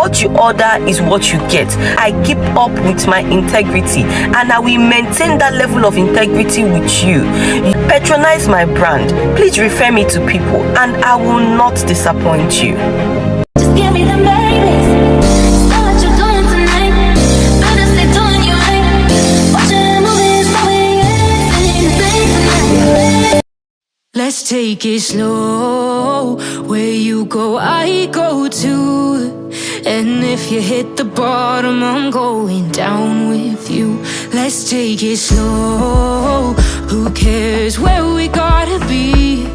what you order is what you get. I keep up with my integrity, and I will maintain that level of integrity with you. You patronize my brand, please refer me to people, and I will not disappoint you. Just give me the babies. Know what you're doing tonight. Better stay doing you right. Watching movies, tonight. Let's take it slow. Where you go, I go too. And if you hit the bottom, I'm going down with you. Let's take it slow. Who cares where we gotta be?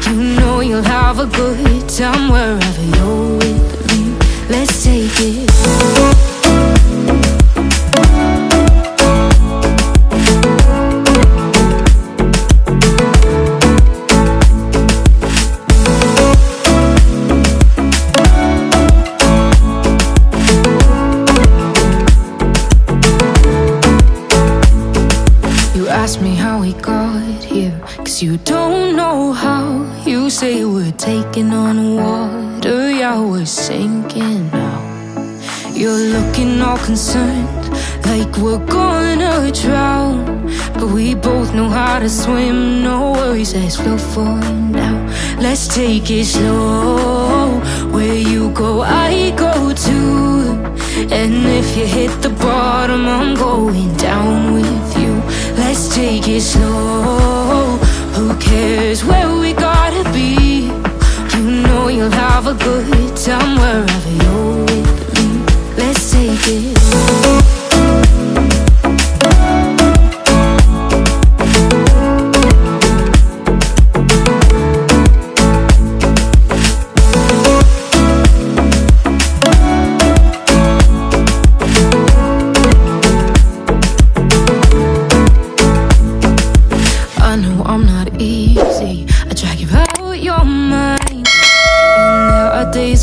You know you'll have a good time wherever you're with me. Let's take it. Ask me how we got here, 'cause you don't know how. You say we're taking on water, yeah, we're sinking now. You're looking all concerned, like we're gonna drown. But we both know how to swim, no worries, let's flow for now. Let's take it slow. Where you go, I go too. And if you hit the bottom, I'm going down with you. Let's take it slow. Who cares where we gotta be? You know you'll have a good time wherever you're with me. Let's take it.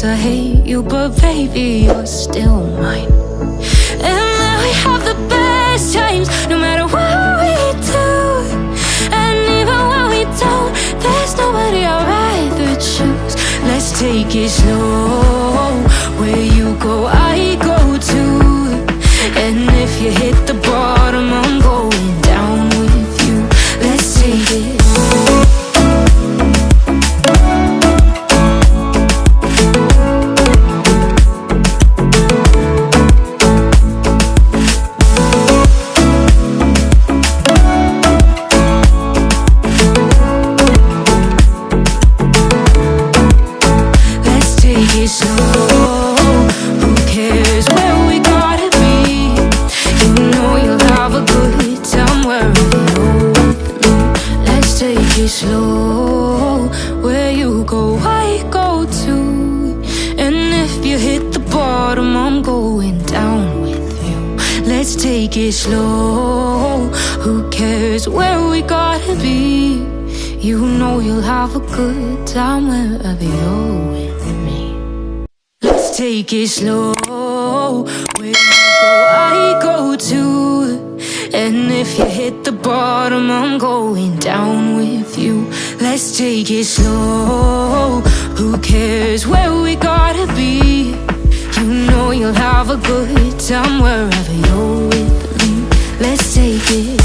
I hate you, but baby, you're still mine. And now we have the best times, no matter what we do. And even when we don't, there's nobody I'd rather choose. Let's take it slow. Where you go, I go too. And if you hit the bottom, I'm going down with you. Let's take it. Slow, where you go, I go too. And if you hit the bottom, I'm going down with you. Let's take it slow. Who cares where we gotta be? You know you'll have a good time wherever you're with me. Let's take it slow. Where you go, I go too. And if you hit the bottom, I'm going down with you. Let's take it slow. Who cares where we gotta be? You know you'll have a good time wherever you're with me. Let's take it.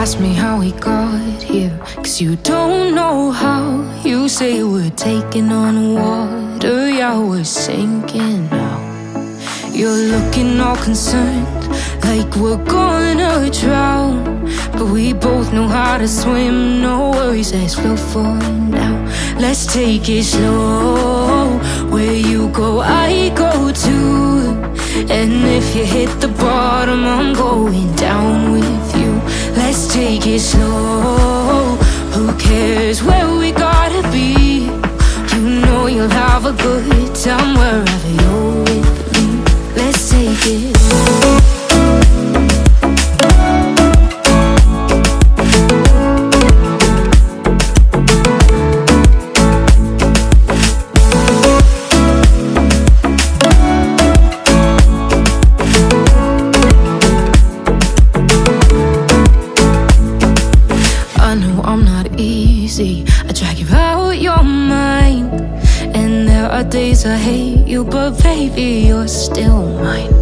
Ask me how we got here, 'cause you don't know how. You say we're taking on water, yeah, we're sinking now. You're looking all concerned, like we're gonna drown. But we both know how to swim, no worries, let's flow for now. Let's take it slow. Where you go, I go too. And if you hit the bottom, I'm going down with you. Let's take it slow. Who cares where we gotta be? You know you'll have a good time wherever you're with me. Let's take it. drag you out your mind. And there are days I hate you, but baby, you're still mine.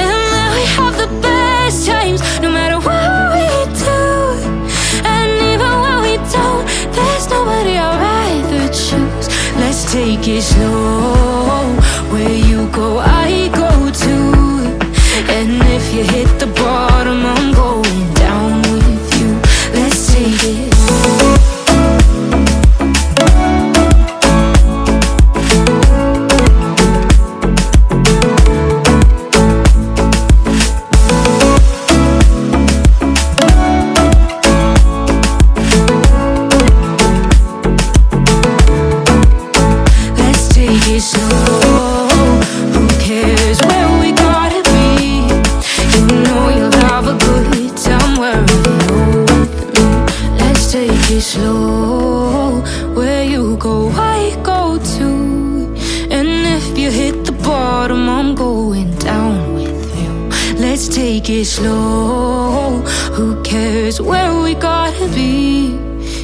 And then we have the best times, no matter what we do. And even when we don't, there's nobody I'd rather choose. Let's take it slow. Where you go, I go too. And if you hit the bottom, I'm going down with you. Let's take it. Slow, where you go, I go too. And if you hit the bottom, I'm going down with you. Let's take it slow. Who cares where we gotta be?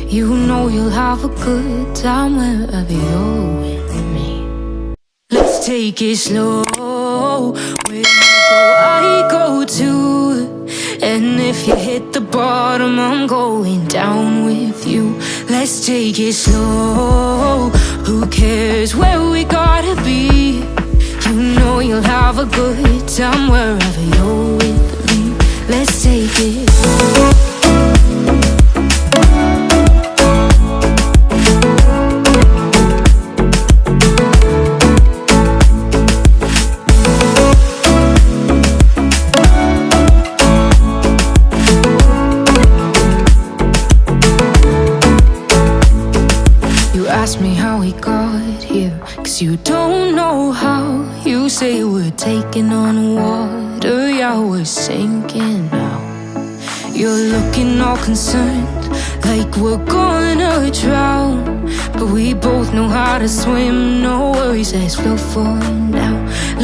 You know you'll have a good time wherever you're with me. Let's take it slow. Where you go, I go too. And if you hit the bottom, I'm going down with you. Let's take it slow. Who cares where we gotta be? You know you'll have a good time wherever you're with me. Let's take it. Ask me how we got here, 'cause you don't know how. You say we're taking on water, yeah, we're sinking now. You're looking all concerned, like we're gonna drown. But we both know how to swim, no worries, let's float for now.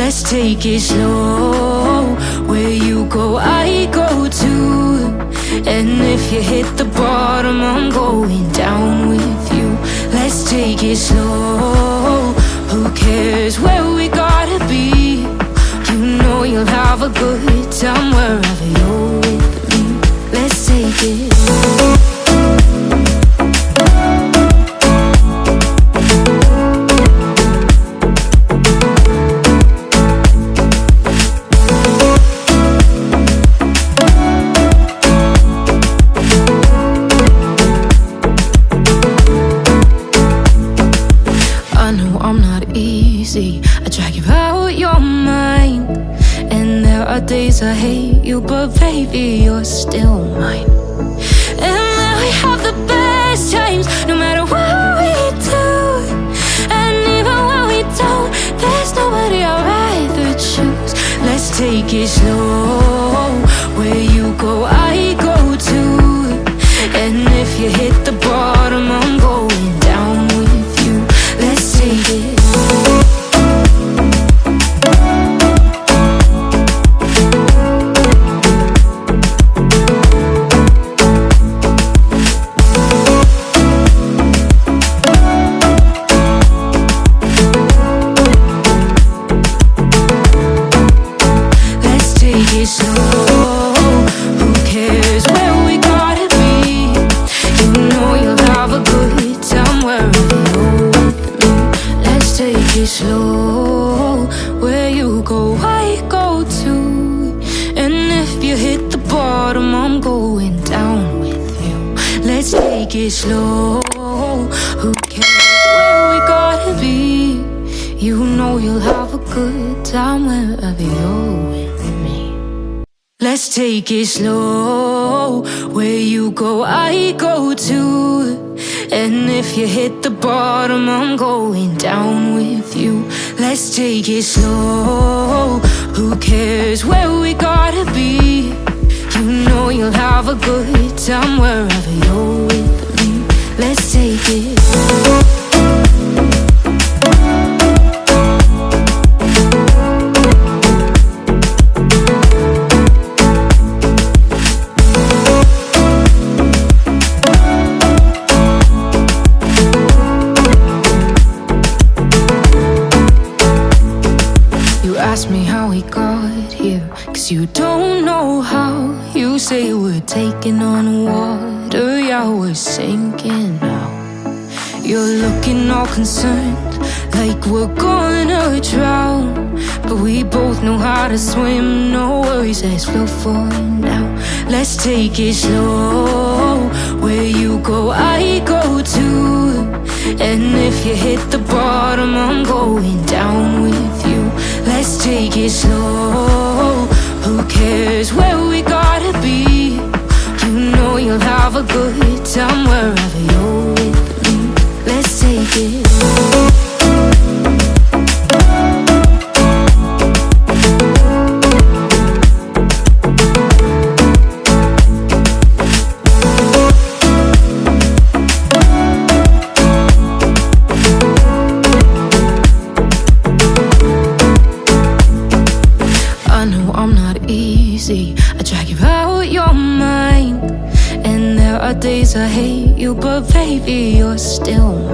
Let's take it slow. Where you go, I go too. And if you hit the bottom, I'm going down with you. Let's take it slow. Who cares where we gotta be? You know you'll have a good time wherever you're with me. Let's take it. I drag you out your mind. And there are days I hate you, but baby, you're still mine. And then we have the best times, no matter what we do. And even when we don't, there's nobody I'd rather choose. Let's take it slow. Where you go, I go too. And if you hit the bottom, I'm going down with you. Let's take it. Slow, where you go, I go too. And if you hit the bottom, I'm going down with you. Let's take it slow. Who cares where we gotta be? You know you'll have a good time wherever you're with me. Let's take it slow. Where you go, I go too. And if you hit the bottom, I'm going down with you. Let's take it slow. Who cares where we gotta be? You know you'll have a good time wherever you're with me. Let's take it. 'cause you don't know how. You say we're taking on water, yeah, we're sinking now. You're looking all concerned, like we're gonna drown, but we both know how to swim. No worries, let's flow for now. Let's take it slow. Where you go, I go too. And if you hit the bottom, I'm going down with you. Let's take it slow. Who cares where we gotta be? You know you'll have a good time wherever you're with me. Let's take it slow. I drag you out your mind, and there are days I hate you, but baby, you're still